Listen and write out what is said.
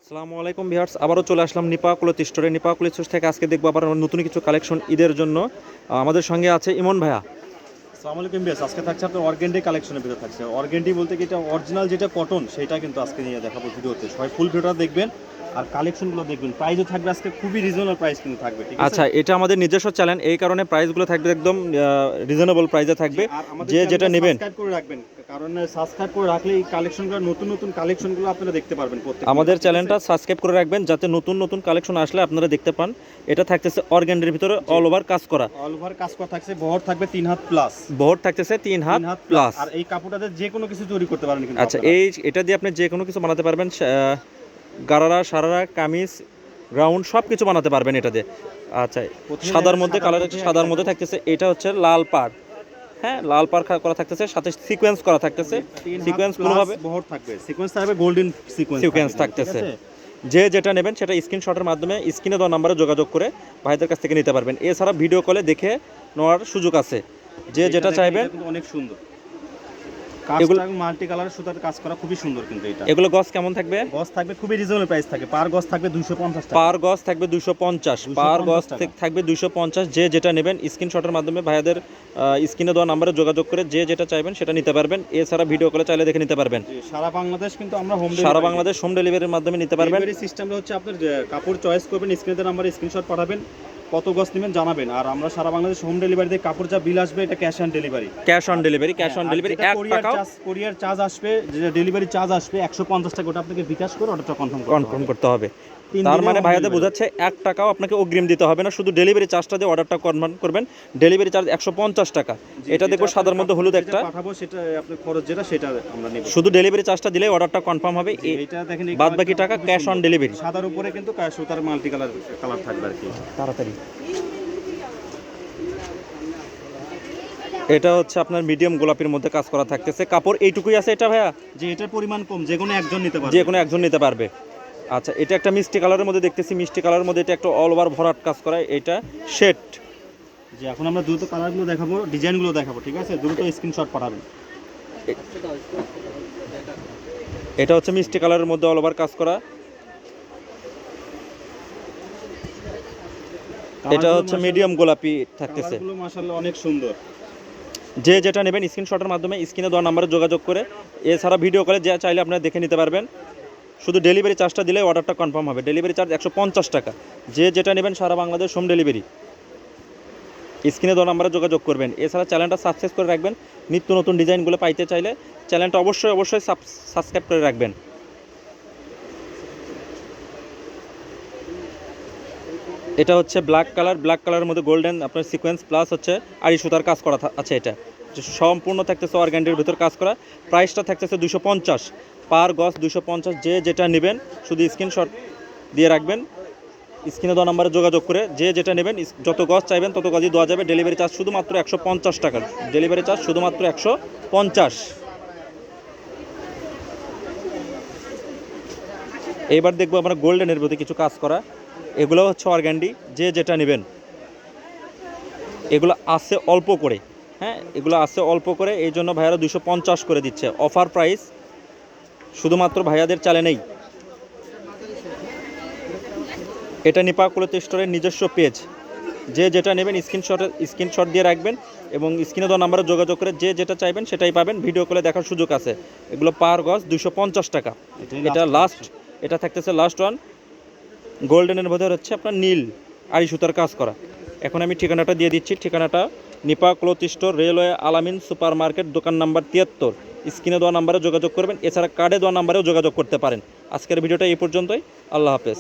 আসসালামু আলাইকুম ভিউয়ার্স, আবারও চলে আসলাম নিপা ক্লথ স্টোরে। নিপা ক্লথ স্টোর থেকে আজকে দেখবো আবার নতুন কিছু কালেকশন ঈদের জন্য। আমাদের সঙ্গে আছে ইমন ভাইয়া। আসসালামু আলাইকুম বেশ, আজকে থাকছে আপনার অর্গেন্ডি কালেকশনের ভিতরে থাকছে। অর্গেন্ডি বলতে কি এটা অরিজিনাল যেটা কটন সেটা কিন্তু আজকে নিয়ে দেখাবো ভিডিওতে। সবাই ফুল ভিডিওটা দেখবেন আর কালেকশনগুলো দেখবেন। প্রাইসও থাকবে আজকে খুবই রিজনেবল প্রাইস কিন্তু থাকবে, ঠিক আছে? আচ্ছা, এটা আমাদের নিজস্ব চ্যানেল, এই কারণে প্রাইসগুলো থাকবে একদম রিজনেবল প্রাইসে থাকবে। আর আমাদের যে যেটা নেবেন সাবস্ক্রাইব করে রাখবেন, কারণ সাবস্ক্রাইব করে রাখলে এই কালেকশনগুলো নতুন নতুন কালেকশনগুলো আপনারা দেখতে পারবেন প্রত্যেক আমাদের চ্যানেলটা সাবস্ক্রাইব করে রাখবেন, যাতে নতুন নতুন কালেকশন আসলে আপনারা দেখতে পান। এটা থাকতেছে অর্গানডির ভিতরে অল ওভার কাজ করা। অল ওভার কাজ করা থাকছে, বহর থাকবে 3 হাত প্লাস। বহর থাকতেছে 3 হাত প্লাস। আর এই কাপড়টাতে যে কোনো কিছু তৈরি করতে পারেন কিন্তু আচ্ছা, এটা দিয়ে আপনি যে কোনো কিছু বানাতে পারবেন। গারারা, সারারা, কামিজ, গ্রাউন্ড সব কিছু বানাতে পারবেন এটা দিয়ে। আচ্ছা, সাদার মধ্যে কালার, সাদার মধ্যে থাকতেছে এটা হচ্ছে লাল পাড়। হ্যাঁ, লাল পাড় করা থাকতেছে, সাথে সিকোয়েন্স করা থাকতেছে। সিকোয়েন্স কোনোভাবে বহর থাকবে, সিকোয়েন্স থাকবে, গোল্ডেন সিকোয়েন্স থাকতেছে। যে যেটা নেবেন সেটা স্ক্রিনশটের মাধ্যমে স্ক্রিনে দেওয়া নাম্বারে যোগাযোগ করে ভাইদের কাছ থেকে নিতে পারবেন। এছাড়া ভিডিও কলে দেখে নেওয়ার সুযোগ আছে। যে যেটা চাইবেন। অনেক সুন্দর কাজটা, মাল্টি কালার সুতার কাজ করা, খুবই সুন্দর কিন্তু এটা। এগুলো গজ কেমন থাকবে? গজ থাকবে খুবই রিজনেবল প্রাইস থাকে। পার গজ থাকবে 250 টাকা। পার গজ থাকবে 250। পার গজ থাকবে 250। যে যেটা নেবেন স্ক্রিনশটের মাধ্যমে ভাইদের স্ক্রিনে দেওয়া নাম্বারে যোগাযোগ করে যে যেটা চাইবেন সেটা নিতে পারবেন। এছাড়া ভিডিও কলে চাইলে দেখে নিতে পারবেন। সারা বাংলাদেশ কিন্তু আমরা সারা বাংলাদেশ হোম ডেলিভারির মাধ্যমে নিতে পারবেন। ডেলিভারি সিস্টেমটা হচ্ছে আপনার কাপড় চয়েস করবেন, স্ক্রিনে দেওয়া নাম্বারে স্ক্রিনশট পাঠাবেন, কত গজ নেবেন জানাবেন। আর আমরা সারা বাংলাদেশ হোম ডেলিভারি দিয়ে কাপড় যা বিল আসবে এটা cash on delivery. Cash on delivery 1 টাকা। কোরিয়ার চার্জ আসবে, যে ডেলিভারি চার্জ আসবে 150 টাকা, ওটা আপনাকে বিকাশ করে অর্ডারটা কনফার্ম করতে হবে। তার মানে ভাইয়াদের বোঝাচ্ছে 1 টাকাও আপনাকে অগ্রিম দিতে হবে না, শুধু ডেলিভারি চার্জটা দিয়ে অর্ডারটা কনফার্ম করবেন। ডেলিভারি চার্জ 150 টাকা। এটা দেখবো সাদার মধ্যে হলুদ একটা পাঠাবো, সেটা আপনার খরচ যেটা সেটা আমরা নেব। শুধু ডেলিভারি চার্জটা দিলেই অর্ডারটা কনফার্ম হবে। এটা দেখেন, বাদ বাকি টাকা ক্যাশ অন ডেলিভারি। সাদার উপরে কিন্তু সুতার মাল্টি কালার থাকবে আর কি। তাড়াতাড়ি। এটা হচ্ছে আপনার মিডিয়াম গোলাপির মধ্যে কাজ করা থাকতেছে। কাপড় এইটুকুই আছে এটা ভাইয়া? যে এটার পরিমাণ কম, যে কোনো একজন নিতে পারবে। যে কোনো একজন নিতে পারবে। আচ্ছা, এটা একটা মিষ্টি কালারের মধ্যে দেখতেছি। মিষ্টি কালারের মধ্যে এটা একটা অল ওভার ভরাট কাজ করা। এটা শেড। যে এখন আমরা দ্রুত কালারগুলো দেখাবো, ডিজাইনগুলো দেখাবো, ঠিক আছে? দ্রুত স্ক্রিনশট পাঠাবেন। এটা হচ্ছে মিষ্টি কালারের মধ্যে অল ওভার কাজ করা। এটা হচ্ছে মিডিয়াম গোলাপি থাকতেছে। কালারগুলো মাশাআল্লাহ অনেক সুন্দর। যে যেটা নেবেন স্ক্রিনশটের মাধ্যমে স্ক্রিনে দেওয়া নাম্বারে যোগাযোগ করে, এছাড়া ভিডিও কলে যা চাইলে আপনারা দেখে নিতে পারবেন। শুধু ডেলিভারি চার্জটা দিলে অর্ডারটা কনফার্ম হবে। ডেলিভারি চার্জ 150 টাকা। যে যেটা নেবেন সারা বাংলাদেশ হোম ডেলিভারি। স্ক্রিনে দেওয়া নাম্বারে যোগাযোগ করবেন। এছাড়া চ্যানেলটা সাবস্ক্রাইব করে রাখবেন। নিত্য নতুন ডিজাইনগুলো পাইতে চাইলে চ্যানেলটা অবশ্যই সাবস্ক্রাইব করে রাখবেন। এটা হচ্ছে ব্ল্যাক কালারের মধ্যে গোল্ডেন আপনার সিকোয়েন্স প্লাস হচ্ছে আড়ি সুতার কাজ করা আছে। এটা সম্পূর্ণ থাকতেছে অর্গানডির ভিতর কাজ করা। প্রাইসটা থাকতেছে 250। পার গজ 250। যে যেটা নেবেন শুধু স্ক্রিনশট দিয়ে রাখবেন। স্ক্রিনে দেওয়া নাম্বারে যোগাযোগ করে যে যেটা নেবেন, যত গজ চাইবেন তত গজই দেওয়া যাবে। ডেলিভারি চার্জ শুধুমাত্র 150 টাকা। ডেলিভারি চার্জ শুধুমাত্র 150। এইবার দেখবো আমরা গোল্ডেনের মধ্যে কিছু কাজ করা। এগুলো হচ্ছে অর্গানডি। যে যেটা নেবেন এগুলো আছে অল্প করে। হ্যাঁ, এগুলো আছে অল্প করে, এই জন্য ভাইয়ারা 250 করে দিচ্ছে। অফার প্রাইস শুধুমাত্র ভাইয়াদের চ্যানেলেই। এটা নিপা ক্লথ স্টোরের নিজস্ব পেজ। যে যেটা নেবেন স্ক্রিনশট দিয়ে রাখবেন এবং স্ক্রিনে দেওয়া নাম্বারে যোগাযোগ করে যে যেটা চাইবেন সেটাই পাবেন। ভিডিও কলে দেখার সুযোগ আছে। এগুলো পার গজ 250 টাকা। এটা লাস্ট, এটা থাকতেছে লাস্ট ওয়ান। গোল্ডেনের মধ্যে হচ্ছে আপনার নীল আড়ি সুতার কাজ করা। এখন আমি ঠিকানাটা দিয়ে দিচ্ছি। ঠিকানাটা নিপা ক্লথ স্টোর, রেলওয়ে আলামিন সুপার মার্কেট, দোকান নাম্বার 73। স্ক্রিনে দেওয়া নাম্বারে যোগাযোগ করবেন। এছাড়া কার্ডে দেওয়া নাম্বারেও যোগাযোগ করতে পারেন। আজকের ভিডিওটা এই পর্যন্তই। আল্লাহ হাফেজ।